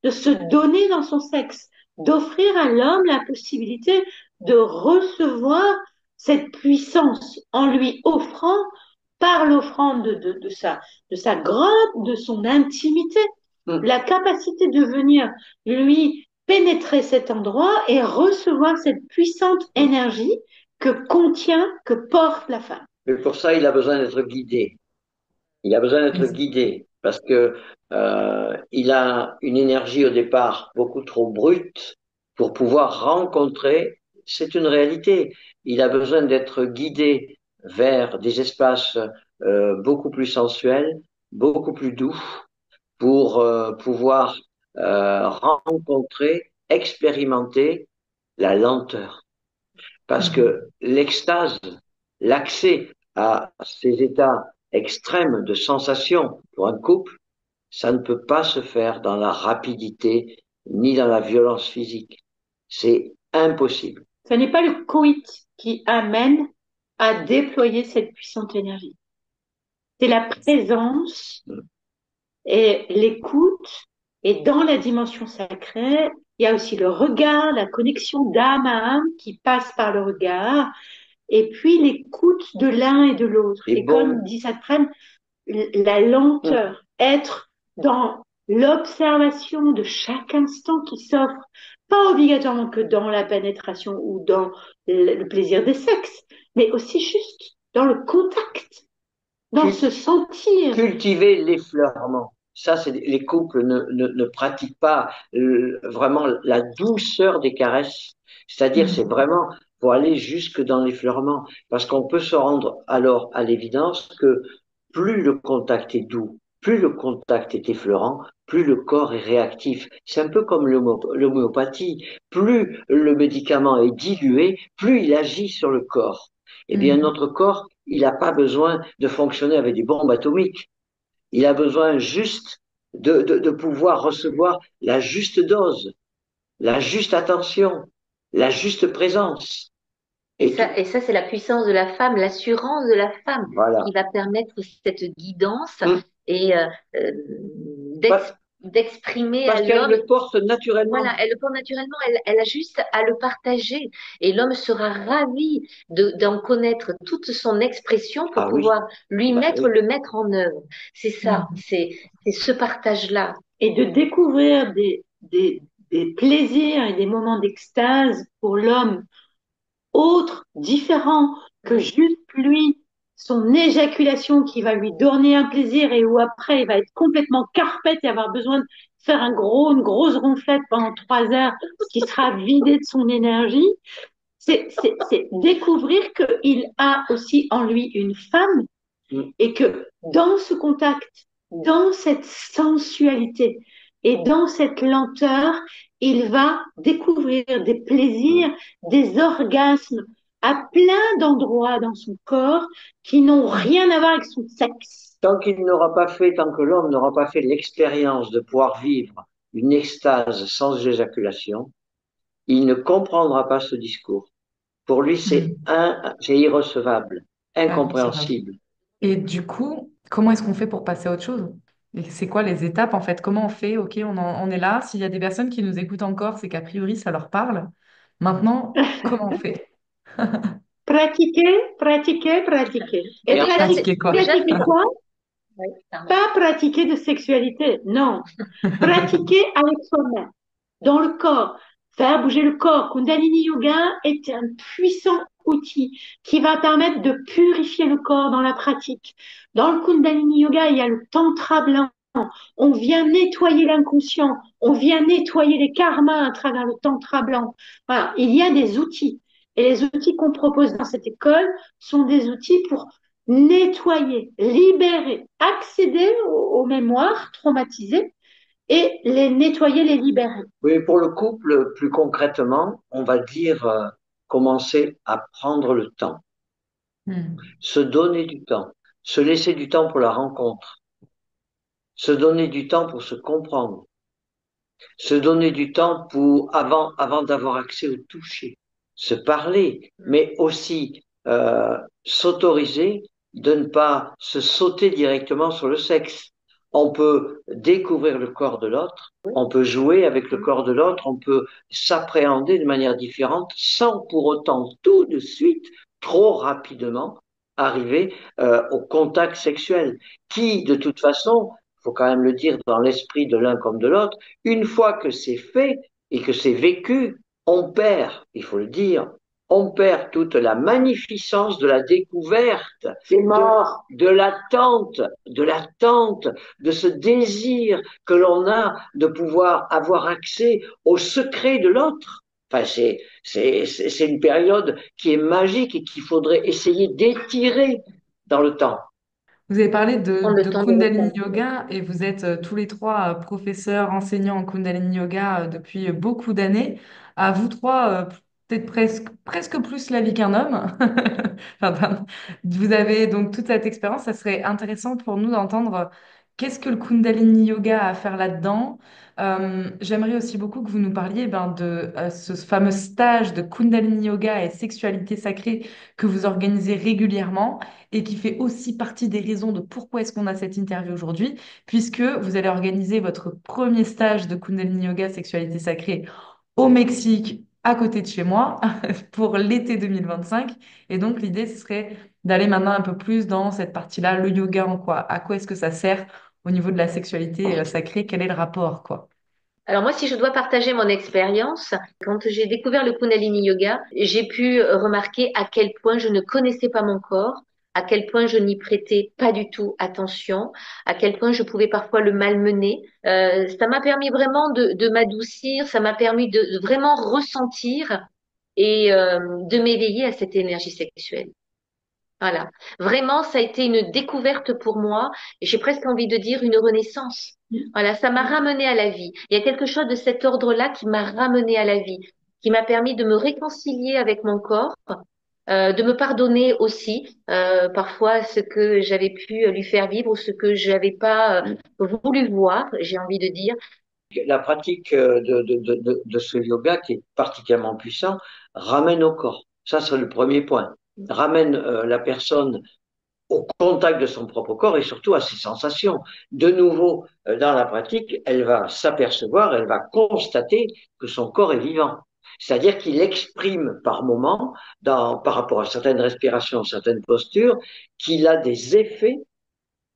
de se donner dans son sexe, d'offrir à l'homme la possibilité de recevoir cette puissance en lui offrant par l'offrande de sa grotte, de son intimité, la capacité de venir lui pénétrer cet endroit et recevoir cette puissante énergie que porte la femme. Mais pour ça, il a besoin d'être guidé. Il a besoin d'être guidé parce que il a une énergie au départ beaucoup trop brute pour pouvoir rencontrer. C'est une réalité. Il a besoin d'être guidé vers des espaces beaucoup plus sensuels, beaucoup plus doux, pour pouvoir rencontrer, expérimenter la lenteur. Parce que l'extase, l'accès à ces états extrêmes de sensation pour un couple, ça ne peut pas se faire dans la rapidité ni dans la violence physique. C'est impossible. Ce n'est pas le coït qui amène à déployer cette puissante énergie. C'est la présence et l'écoute. Et dans la dimension sacrée, il y a aussi le regard, la connexion d'âme à âme qui passe par le regard. Et puis l'écoute de l'un et de l'autre. Et comme dit Satprem, la lenteur, être dans l'observation de chaque instant qui s'offre, pas obligatoirement que dans la pénétration ou dans le plaisir des sexes, mais aussi juste dans le contact, dans se sentir. Cultiver l'effleurement. Ça, c'est les couples ne pratiquent pas vraiment la douceur des caresses. C'est-à-dire, c'est vraiment pour aller jusque dans l'effleurement. Parce qu'on peut se rendre alors à l'évidence que plus le contact est doux, plus le contact est effleurant, plus le corps est réactif. C'est un peu comme l'homéopathie. Plus le médicament est dilué, plus il agit sur le corps. Eh bien, notre corps, il n'a pas besoin de fonctionner avec des bombes atomiques. Il a besoin juste de pouvoir recevoir la juste dose, la juste attention, la juste présence. Et ça, c'est la puissance de la femme, l'assurance de la femme qui va permettre cette guidance et d'exprimer à l'homme. Parce qu'elle le porte naturellement. Voilà, elle le porte naturellement, elle a juste à le partager. Et l'homme sera ravi d'en connaître toute son expression pour pouvoir le mettre en œuvre. C'est ça, c'est ce partage-là. Et de découvrir des plaisirs et des moments d'extase pour l'homme autres, différents que juste lui, son éjaculation qui va lui donner un plaisir et où après il va être complètement carpette et avoir besoin de faire une grosse ronflette pendant 3 heures qui sera vidé de son énergie. C'est découvrir qu'il a aussi en lui une femme et que dans ce contact, dans cette sensualité et dans cette lenteur, il va découvrir des plaisirs, des orgasmes à plein d'endroits dans son corps qui n'ont rien à voir avec son sexe. Tant que l'homme n'aura pas fait l'expérience de pouvoir vivre une extase sans éjaculation, il ne comprendra pas ce discours. Pour lui, c'est irrecevable, Ouais, c'est vrai. incompréhensible. Et du coup, comment est-ce qu'on fait pour passer à autre chose? Et c'est quoi les étapes en fait? Comment on fait? Ok, on est là. S'il y a des personnes qui nous écoutent encore, c'est qu'a priori ça leur parle. Maintenant, comment on fait? Pratiquer, pratiquer, pratiquer. Et Et Déjà, Pratiquer quoi? déjà, pratiquer quoi? oui, pardon. Pas pratiquer de sexualité, non. Pratiquer avec soi-même, dans le corps. Faire bouger le corps. Kundalini Yoga est un puissant outil qui va permettre de purifier le corps dans la pratique. Dans le Kundalini Yoga, il y a le tantra blanc. On vient nettoyer l'inconscient, on vient nettoyer les karmas à travers le tantra blanc. Voilà, il y a des outils. Et les outils qu'on propose dans cette école sont des outils pour nettoyer, libérer, accéder aux mémoires traumatisées et les nettoyer, les libérer. oui, pour le couple, plus concrètement, on va dire commencer à prendre le temps, Hmm. se donner du temps, se laisser du temps pour la rencontre, se donner du temps pour se comprendre, se donner du temps pour avant d'avoir accès au toucher, se parler, mais aussi s'autoriser de ne pas se sauter directement sur le sexe. On peut découvrir le corps de l'autre, on peut jouer avec le corps de l'autre, on peut s'appréhender de manière différente sans pour autant tout de suite, trop rapidement, arriver au contact sexuel, qui de toute façon, il faut quand même le dire dans l'esprit de l'un comme de l'autre, une fois que c'est fait et que c'est vécu, on perd, il faut le dire, on perd toute la magnificence de la découverte, C'est mort. de l'attente, de ce désir que l'on a de pouvoir avoir accès au secret de l'autre. Enfin, c'est une période qui est magique et qu'il faudrait essayer d'étirer dans le temps. Vous avez parlé Prendre le de temps de Kundalini ressentir. Yoga et vous êtes tous les trois professeurs, enseignants en Kundalini Yoga depuis beaucoup d'années. À vous trois, peut-être presque plus la vie qu'un homme. Enfin, vous avez donc toute cette expérience. Ça serait intéressant pour nous d'entendre qu'est-ce que le Kundalini Yoga a à faire là-dedans. J'aimerais aussi beaucoup que vous nous parliez de ce fameux stage de Kundalini Yoga et sexualité sacrée que vous organisez régulièrement et qui fait aussi partie des raisons de pourquoi est-ce qu'on a cette interview aujourd'hui, puisque vous allez organiser votre premier stage de Kundalini Yoga Sexualité Sacrée au Mexique, à côté de chez moi, pour l'été 2025. Et donc, l'idée, ce serait d'aller maintenant un peu plus dans cette partie-là, le yoga en quoi? À quoi est-ce que ça sert au niveau de la sexualité sacrée? Quel est le rapport, quoi? Alors moi, si je dois partager mon expérience, quand j'ai découvert le Kundalini Yoga, j'ai pu remarquer à quel point je ne connaissais pas mon corps, à quel point je n'y prêtais pas du tout attention, à quel point je pouvais parfois le malmener. Ça m'a permis vraiment de m'adoucir, ça m'a permis de vraiment ressentir et de m'éveiller à cette énergie sexuelle. Voilà. Vraiment, ça a été une découverte pour moi et j'ai presque envie de dire une renaissance. Voilà, ça m'a ramené à la vie. Il y a quelque chose de cet ordre-là qui m'a ramené à la vie, qui m'a permis de me réconcilier avec mon corps, de me pardonner aussi parfois ce que j'avais pu lui faire vivre ou ce que j'avais pas voulu voir, j'ai envie de dire. La pratique de ce yoga, qui est particulièrement puissant, ramène au corps. Ça, c'est le premier point. Ramène la personne au contact de son propre corps et surtout à ses sensations. De nouveau, dans la pratique, elle va s'apercevoir, elle va constater que son corps est vivant. C'est-à-dire qu'il exprime par moments, par rapport à certaines respirations, certaines postures, qu'il a des effets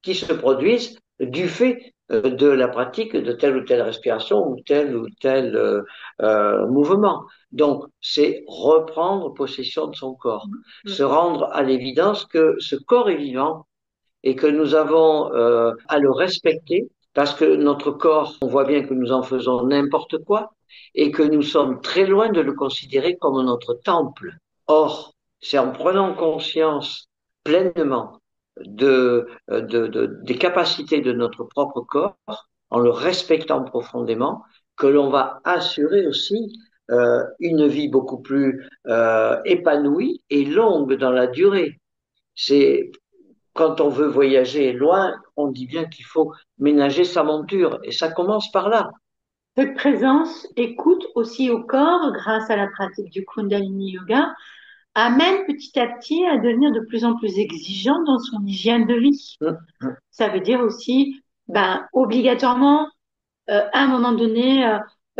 qui se produisent du fait de la pratique de telle ou telle respiration ou tel mouvement. Donc, c'est reprendre possession de son corps, se rendre à l'évidence que ce corps est vivant et que nous avons à le respecter parce que notre corps, on voit bien que nous en faisons n'importe quoi et que nous sommes très loin de le considérer comme notre temple. Or, c'est en prenant conscience pleinement des capacités de notre propre corps, en le respectant profondément, que l'on va assurer aussi une vie beaucoup plus épanouie et longue dans la durée. C'est quand on veut voyager loin, on dit bien qu'il faut ménager sa monture et ça commence par là. Cette présence, écoute aussi au corps grâce à la pratique du Kundalini Yoga, amène petit à petit à devenir de plus en plus exigeant dans son hygiène de vie. Ça veut dire aussi, obligatoirement, à un moment donné,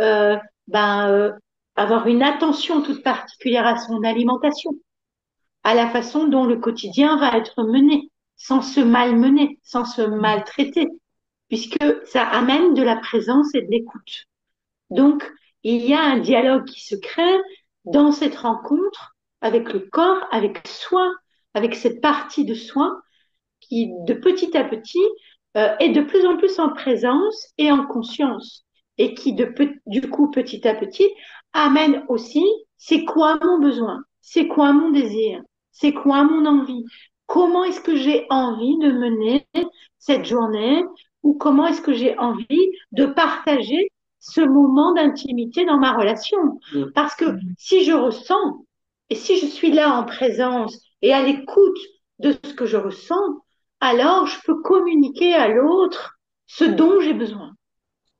euh, ben, euh, avoir une attention toute particulière à son alimentation, à la façon dont le quotidien va être mené, sans se malmener, sans se maltraiter, puisque ça amène de la présence et de l'écoute. Donc, il y a un dialogue qui se crée dans cette rencontre avec le corps, avec soi, avec cette partie de soi qui, de petit à petit, est de plus en plus en présence et en conscience et qui, du coup, petit à petit, amène aussi, c'est quoi mon besoin? C'est quoi mon désir? C'est quoi mon envie? Comment est-ce que j'ai envie de mener cette journée? Ou comment est-ce que j'ai envie de partager ce moment d'intimité dans ma relation? Parce que si je ressens et si je suis là en présence et à l'écoute de ce que je ressens, alors je peux communiquer à l'autre ce dont j'ai besoin.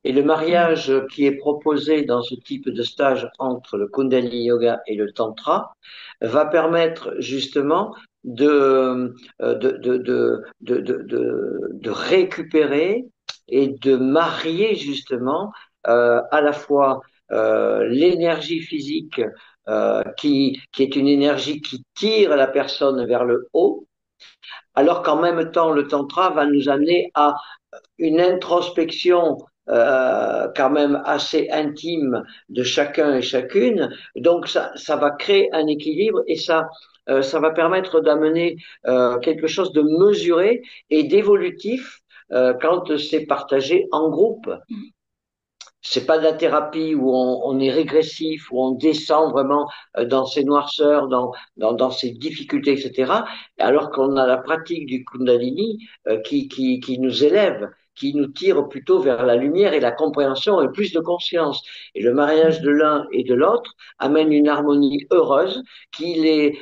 Et le mariage qui est proposé dans ce type de stage entre le Kundalini Yoga et le Tantra va permettre justement de récupérer et de marier justement à la fois l'énergie physique qui est une énergie qui tire la personne vers le haut, alors qu'en même temps le Tantra va nous amener à une introspection quand même assez intime de chacun et chacune. Donc ça va créer un équilibre et ça va permettre d'amener quelque chose de mesuré et d'évolutif quand c'est partagé en groupe. C'est pas de la thérapie où on est régressif, où on descend vraiment dans ses noirceurs, dans ses difficultés, etc. Alors qu'on a la pratique du Kundalini qui nous élève, qui nous tire plutôt vers la lumière et la compréhension et plus de conscience. Et le mariage de l'un et de l'autre amène une harmonie heureuse qu'il est,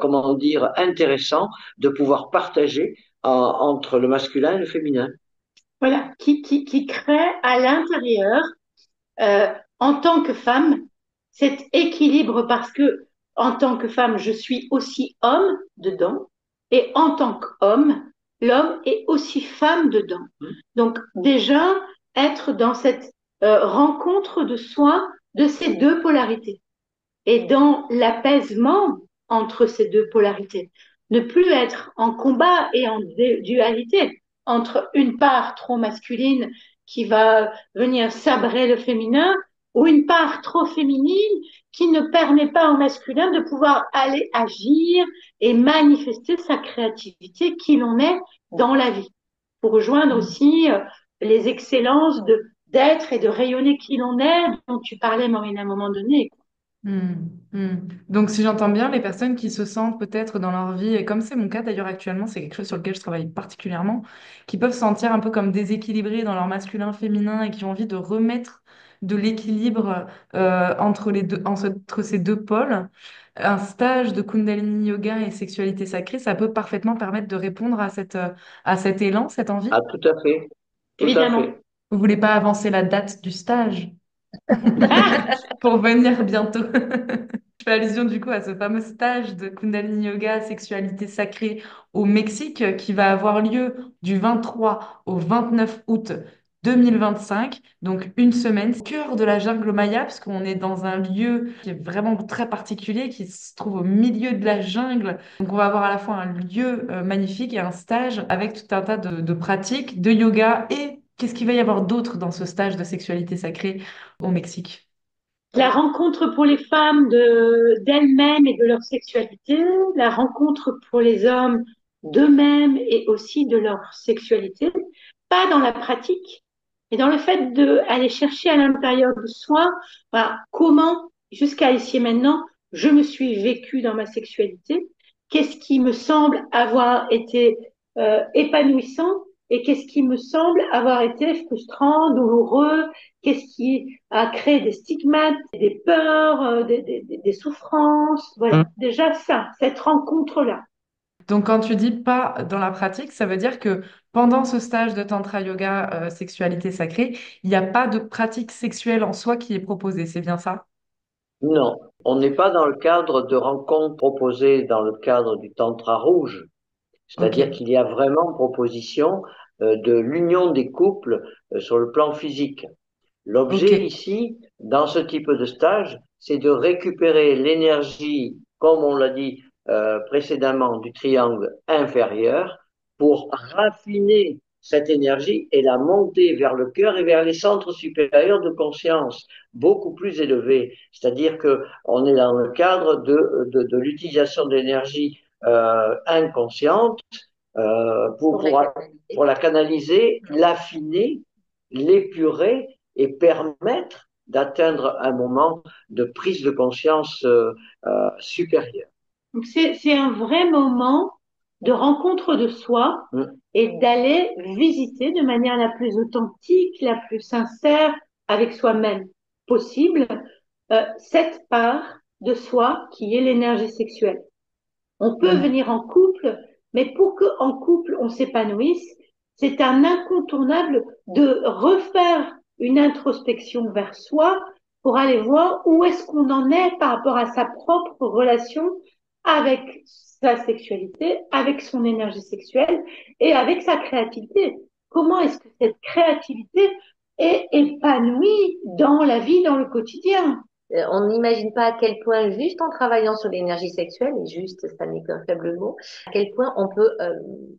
comment dire, intéressant de pouvoir partager entre le masculin et le féminin. Voilà, qui crée à l'intérieur, en tant que femme, cet équilibre parce que en tant que femme, je suis aussi homme dedans et en tant qu'homme, l'homme est aussi femme dedans. Donc déjà, être dans cette rencontre de soi de ces deux polarités et dans l'apaisement entre ces deux polarités. Ne plus être en combat et en dualité entre une part trop masculine qui va venir sabrer le féminin ou une part trop féminine qui ne permet pas au masculin de pouvoir aller agir et manifester sa créativité qui l'on est dans la vie. Pour rejoindre aussi les excellences d'être et de rayonner qui l'on est dont tu parlais, Maureen, à un moment donné. Donc, si j'entends bien, les personnes qui se sentent peut-être dans leur vie, et comme c'est mon cas d'ailleurs actuellement, c'est quelque chose sur lequel je travaille particulièrement, qui peuvent se sentir un peu comme déséquilibrées dans leur masculin-féminin et qui ont envie de remettre de l'équilibre entre les deux, entre ces deux pôles, un stage de Kundalini Yoga et sexualité sacrée, ça peut parfaitement permettre de répondre à cet élan, cette envie. Ah, tout à fait, tout à Évidemment. fait. Vous voulez pas avancer la date du stage pour venir bientôt? Je fais allusion du coup à ce fameux stage de Kundalini Yoga, sexualité sacrée au Mexique qui va avoir lieu du 23 au 29 août 2025, donc une semaine, au cœur de la jungle Maya, parce qu'on est dans un lieu qui est vraiment très particulier, qui se trouve au milieu de la jungle. Donc on va avoir à la fois un lieu magnifique et un stage avec tout un tas de pratiques, de yoga et qu'est-ce qu'il va y avoir d'autre dans ce stage de sexualité sacrée au Mexique? La rencontre pour les femmes d'elles-mêmes et de leur sexualité, la rencontre pour les hommes d'eux-mêmes et aussi de leur sexualité, pas dans la pratique, mais dans le fait d'aller chercher à l'intérieur de soi, comment, jusqu'à ici et maintenant, je me suis vécue dans ma sexualité, qu'est-ce qui me semble avoir été épanouissant et qu'est-ce qui me semble avoir été frustrant, douloureux, qu'est-ce qui a créé des stigmates, des peurs, des souffrances. Voilà, déjà ça, cette rencontre-là. Donc, quand tu dis pas dans la pratique, ça veut dire que pendant ce stage de Tantra Yoga, sexualité sacrée, il n'y a pas de pratique sexuelle en soi qui est proposée, c'est bien ça? Non, on n'est pas dans le cadre de rencontres proposées dans le cadre du Tantra rouge. Ok, C'est-à-dire qu'il y a vraiment proposition de l'union des couples sur le plan physique. ok, L'objet ici, dans ce type de stage, c'est de récupérer l'énergie, comme on l'a dit précédemment, du triangle inférieur pour raffiner cette énergie et la monter vers le cœur et vers les centres supérieurs de conscience, beaucoup plus élevés. C'est-à-dire que on est dans le cadre de l'utilisation de l'énergie inconsciente pour la canaliser, l'affiner, l'épurer et permettre d'atteindre un moment de prise de conscience supérieure. Donc c'est un vrai moment de rencontre de soi et d'aller visiter de manière la plus authentique, la plus sincère avec soi-même possible, cette part de soi qui est l'énergie sexuelle. On peut venir en couple, mais pour qu'en couple on s'épanouisse, c'est un incontournable de refaire une introspection vers soi pour aller voir où est-ce qu'on en est par rapport à sa propre relation avec sa sexualité, avec son énergie sexuelle et avec sa créativité. Comment est-ce que cette créativité est épanouie dans la vie, dans le quotidien? On n'imagine pas à quel point, juste en travaillant sur l'énergie sexuelle, et juste, ça n'est qu'un faible mot, à quel point on peut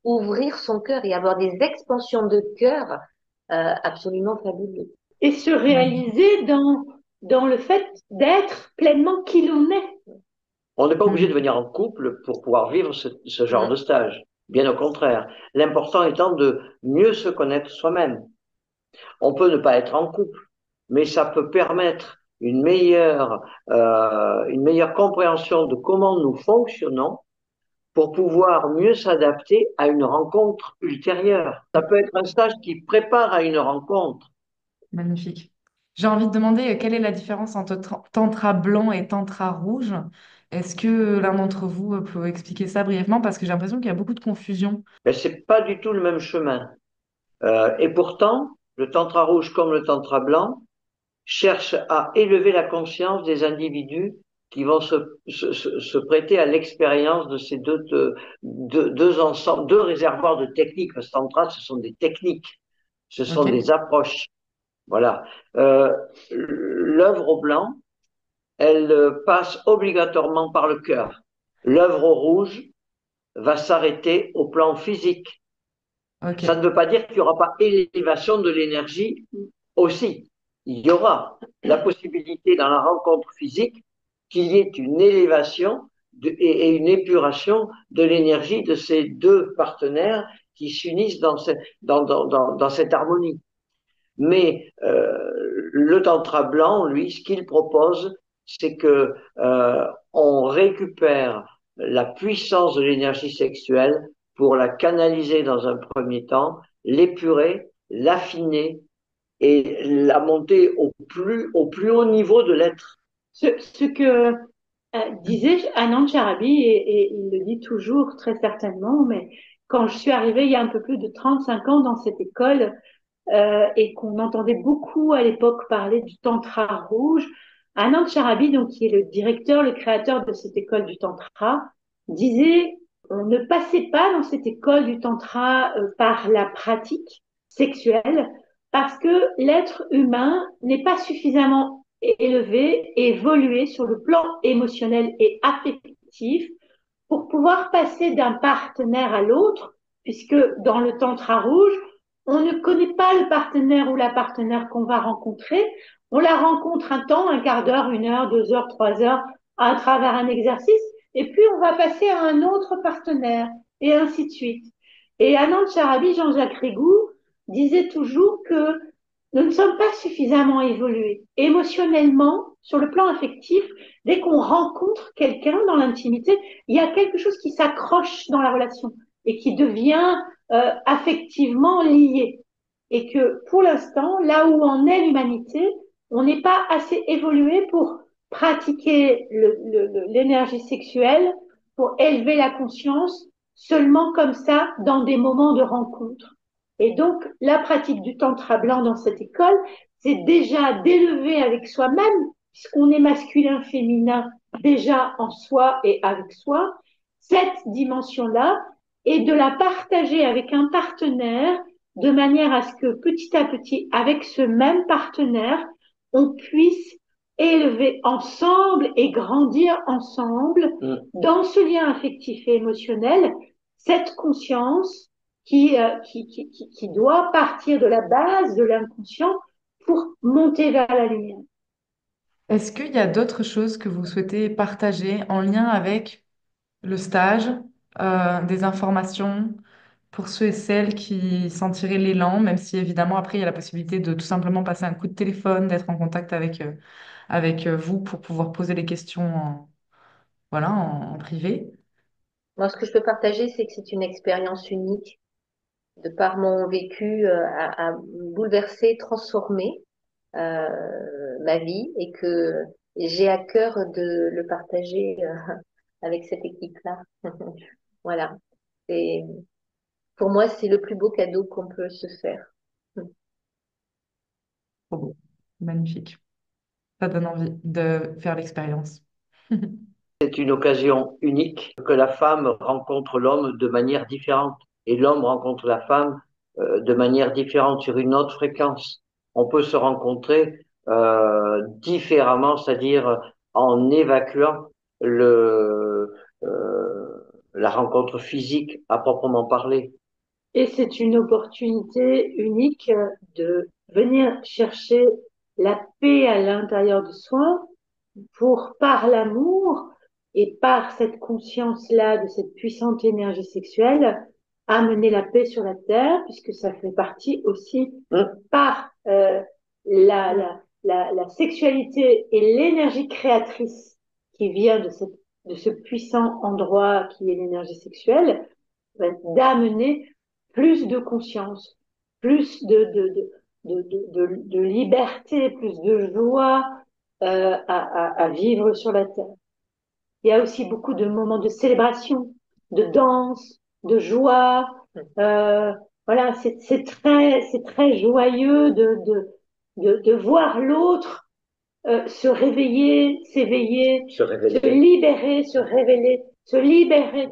ouvrir son cœur et avoir des expansions de cœur absolument fabuleuses. Et se réaliser dans le fait d'être pleinement qui l'on est. On n'est pas obligé de venir en couple pour pouvoir vivre ce genre de stage. Bien au contraire. L'important étant de mieux se connaître soi-même. On peut ne pas être en couple, mais ça peut permettre une meilleure compréhension de comment nous fonctionnons pour pouvoir mieux s'adapter à une rencontre ultérieure. Ça peut être un stage qui prépare à une rencontre. magnifique. J'ai envie de demander quelle est la différence entre tantra blanc et tantra rouge. Est-ce que l'un d'entre vous peut expliquer ça brièvement? Parce que j'ai l'impression qu'il y a beaucoup de confusion. Mais c'est pas du tout le même chemin. Et pourtant, le tantra rouge comme le tantra blanc cherche à élever la conscience des individus qui vont se prêter à l'expérience de ces deux ensembles, deux réservoirs de techniques. Parce que tantra, ce sont des techniques, ce sont Ok, des approches. Voilà. L'œuvre au blanc, elle passe obligatoirement par le cœur. L'œuvre au rouge va s'arrêter au plan physique. Ça ok. ne veut pas dire qu'il n'y aura pas élévation de l'énergie aussi. Il y aura la possibilité dans la rencontre physique qu'il y ait une élévation et une épuration de l'énergie de ces deux partenaires qui s'unissent dans cette harmonie. Mais le tantra blanc, lui, ce qu'il propose, c'est que on récupère la puissance de l'énergie sexuelle pour la canaliser dans un premier temps, l'épurer, l'affiner et la monter au plus haut niveau de l'être. Ce que disait Anand Charabi, et il le dit toujours très certainement, mais quand je suis arrivée il y a un peu plus de 35 ans dans cette école, et qu'on entendait beaucoup à l'époque parler du tantra rouge, Anand Charabi, donc qui est le directeur, le créateur de cette école du tantra, disait on ne passait pas dans cette école du tantra par la pratique sexuelle parce que l'être humain n'est pas suffisamment élevé, évolué sur le plan émotionnel et affectif pour pouvoir passer d'un partenaire à l'autre, puisque dans le tantra rouge, on ne connaît pas le partenaire ou la partenaire qu'on va rencontrer. On la rencontre un temps, un quart d'heure, 1 heure, 2 heures, 3 heures, à travers un exercice, et puis on va passer à un autre partenaire, et ainsi de suite. Et Anand Charabi, Jean-Jacques Régou, disait toujours que nous ne sommes pas suffisamment évolués émotionnellement, sur le plan affectif. Dès qu'on rencontre quelqu'un dans l'intimité, il y a quelque chose qui s'accroche dans la relation et qui devient affectivement liés. Et que pour l'instant, là où en est l'humanité, on n'est pas assez évolué pour pratiquer l'énergie sexuelle, pour élever la conscience seulement comme ça dans des moments de rencontre. Et donc, la pratique du tantra blanc dans cette école, c'est déjà d'élever avec soi-même, puisqu'on est masculin, féminin, déjà en soi et avec soi, cette dimension-là, et de la partager avec un partenaire de manière à ce que petit à petit, avec ce même partenaire, on puisse élever ensemble et grandir ensemble dans ce lien affectif et émotionnel, cette conscience qui doit partir de la base de l'inconscient pour monter vers la lumière. Est-ce qu'il y a d'autres choses que vous souhaitez partager en lien avec le stage, des informations pour ceux et celles qui sentiraient l'élan, même si évidemment après il y a la possibilité de tout simplement passer un coup de téléphone, d'être en contact avec vous pour pouvoir poser les questions voilà, en privé. Moi, ce que je peux partager, c'est que c'est une expérience unique. De par mon vécu, a bouleversé, transformé ma vie et que j'ai à cœur de le partager avec cette équipe-là. Voilà. Et pour moi, c'est le plus beau cadeau qu'on peut se faire. Trop beau, magnifique. Ça donne envie de faire l'expérience. C'est une occasion unique que la femme rencontre l'homme de manière différente et l'homme rencontre la femme de manière différente sur une autre fréquence. On peut se rencontrer différemment, c'est-à-dire en évacuant la rencontre physique à proprement parler. Et c'est une opportunité unique de venir chercher la paix à l'intérieur de soi pour, par l'amour et par cette conscience-là de cette puissante énergie sexuelle, amener la paix sur la terre, puisque ça fait partie aussi par la sexualité et l'énergie créatrice qui vient de ce puissant endroit qui est l'énergie sexuelle, d'amener plus de conscience, plus de liberté, plus de joie à vivre sur la terre. Il y a aussi beaucoup de moments de célébration, de danse, de joie. Voilà, c'est très joyeux de voir l'autre se réveiller, s'éveiller, se libérer, se révéler, se libérer.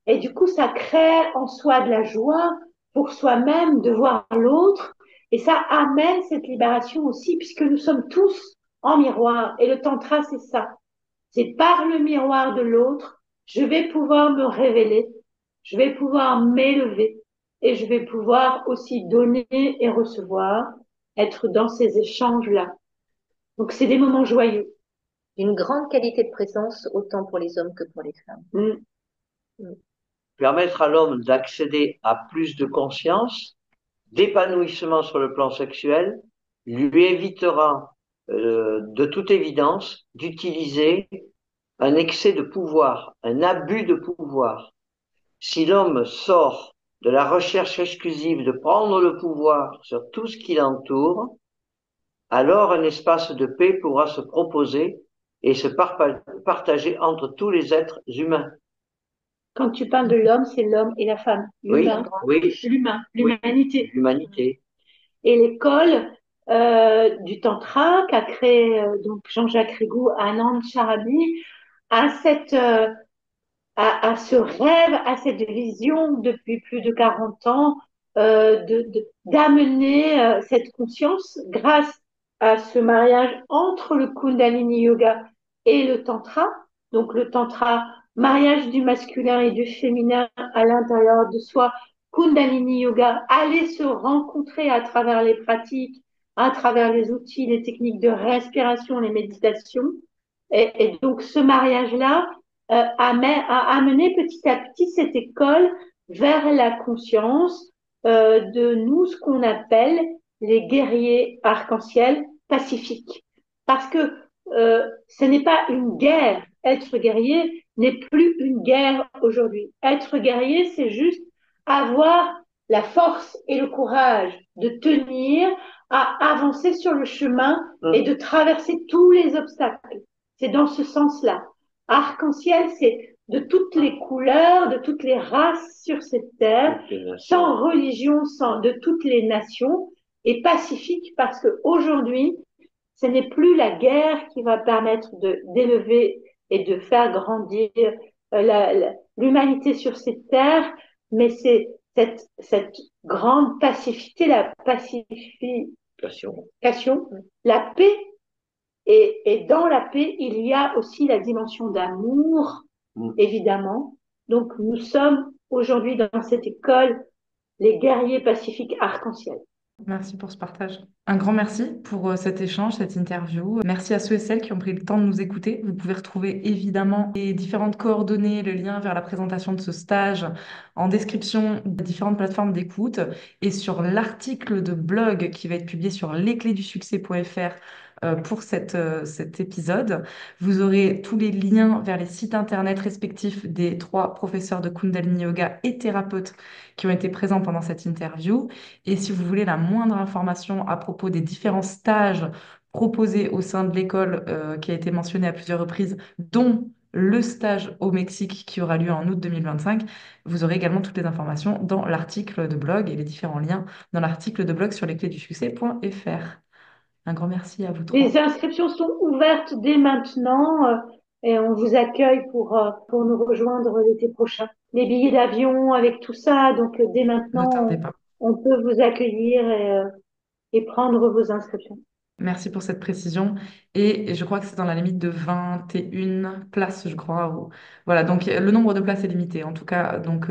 Et du coup, ça crée en soi de la joie pour soi-même de voir l'autre. Et ça amène cette libération aussi, puisque nous sommes tous en miroir. Et le tantra, c'est ça. C'est par le miroir de l'autre, je vais pouvoir me révéler, je vais pouvoir m'élever et je vais pouvoir aussi donner et recevoir, être dans ces échanges-là. Donc, c'est des moments joyeux. Une grande qualité de présence, autant pour les hommes que pour les femmes. Permettre à l'homme d'accéder à plus de conscience, d'épanouissement sur le plan sexuel, lui évitera de toute évidence d'utiliser un excès de pouvoir, un abus de pouvoir. Si l'homme sort de la recherche exclusive de prendre le pouvoir sur tout ce qui l'entoure, alors un espace de paix pourra se proposer et se partager entre tous les êtres humains. Quand tu parles de l'homme, c'est l'homme et la femme. L'humain, l'humanité. Oui, l'humanité. Et l'école du Tantra qu'a créé donc Jean-Jacques Rigoux à Anand Charabi a ce rêve, à cette vision depuis plus de 40 ans d'amener cette conscience grâce à ce mariage entre le Kundalini Yoga et le Tantra. Donc le Tantra, mariage du masculin et du féminin à l'intérieur de soi, Kundalini Yoga, aller se rencontrer à travers les pratiques, à travers les outils, les techniques de respiration, les méditations. Et donc ce mariage-là a amené petit à petit cette école vers la conscience de nous, ce qu'on appelle les guerriers arc-en-ciel pacifiques. Parce que ce n'est pas une guerre. Être guerrier n'est plus une guerre aujourd'hui. Être guerrier, c'est juste avoir la force et le courage de tenir, à avancer sur le chemin et de traverser tous les obstacles. C'est dans ce sens-là. Arc-en-ciel, c'est de toutes les couleurs, de toutes les races sur cette terre, sans religion, de toutes les nations, et pacifique parce qu'aujourd'hui, ce n'est plus la guerre qui va permettre d'élever et de faire grandir l'humanité sur cette terre, mais c'est cette grande pacificité, la pacification, la paix. Et dans la paix, il y a aussi la dimension d'amour, évidemment. Donc, nous sommes aujourd'hui dans cette école les guerriers pacifiques arc-en-ciel. Merci pour ce partage. Un grand merci pour cet échange, cette interview. Merci à ceux et celles qui ont pris le temps de nous écouter. Vous pouvez retrouver évidemment les différentes coordonnées, le lien vers la présentation de ce stage en description des différentes plateformes d'écoute et sur l'article de blog qui va être publié sur lesclésdusuccès.fr pour cet épisode. Vous aurez tous les liens vers les sites internet respectifs des 3 professeurs de Kundalini Yoga et thérapeutes qui ont été présents pendant cette interview. Et si vous voulez la moindre information à propos des différents stages proposés au sein de l'école qui a été mentionné à plusieurs reprises, dont le stage au Mexique qui aura lieu en août 2025, vous aurez également toutes les informations dans l'article de blog et les différents liens dans l'article de blog sur lesclésdusuccès.fr. Un grand merci à vous 3. Les inscriptions sont ouvertes dès maintenant et on vous accueille pour nous rejoindre l'été prochain. Les billets d'avion avec tout ça, donc dès maintenant, on peut vous accueillir et prendre vos inscriptions. Merci pour cette précision. Et je crois que c'est dans la limite de 21 places, je crois. Voilà, donc le nombre de places est limité. En tout cas, donc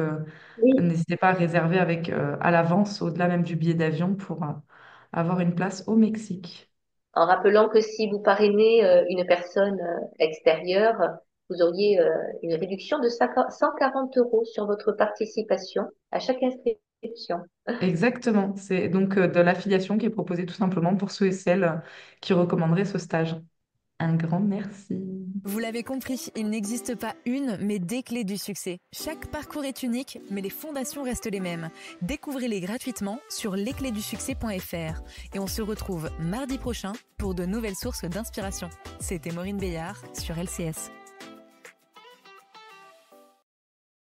Oui. n'hésitez pas à réserver à l'avance, au-delà même du billet d'avion, pour avoir une place au Mexique. En rappelant que si vous parrainez une personne extérieure, vous auriez une réduction de 140 € sur votre participation à chaque inscription. Exactement. C'est donc de l'affiliation qui est proposée tout simplement pour ceux et celles qui recommanderaient ce stage. Un grand merci. Vous l'avez compris, il n'existe pas une, mais des clés du succès. Chaque parcours est unique, mais les fondations restent les mêmes. Découvrez-les gratuitement sur lesclésdusuccès.fr. Et on se retrouve mardi prochain pour de nouvelles sources d'inspiration. C'était Maureen Béillard sur LCS.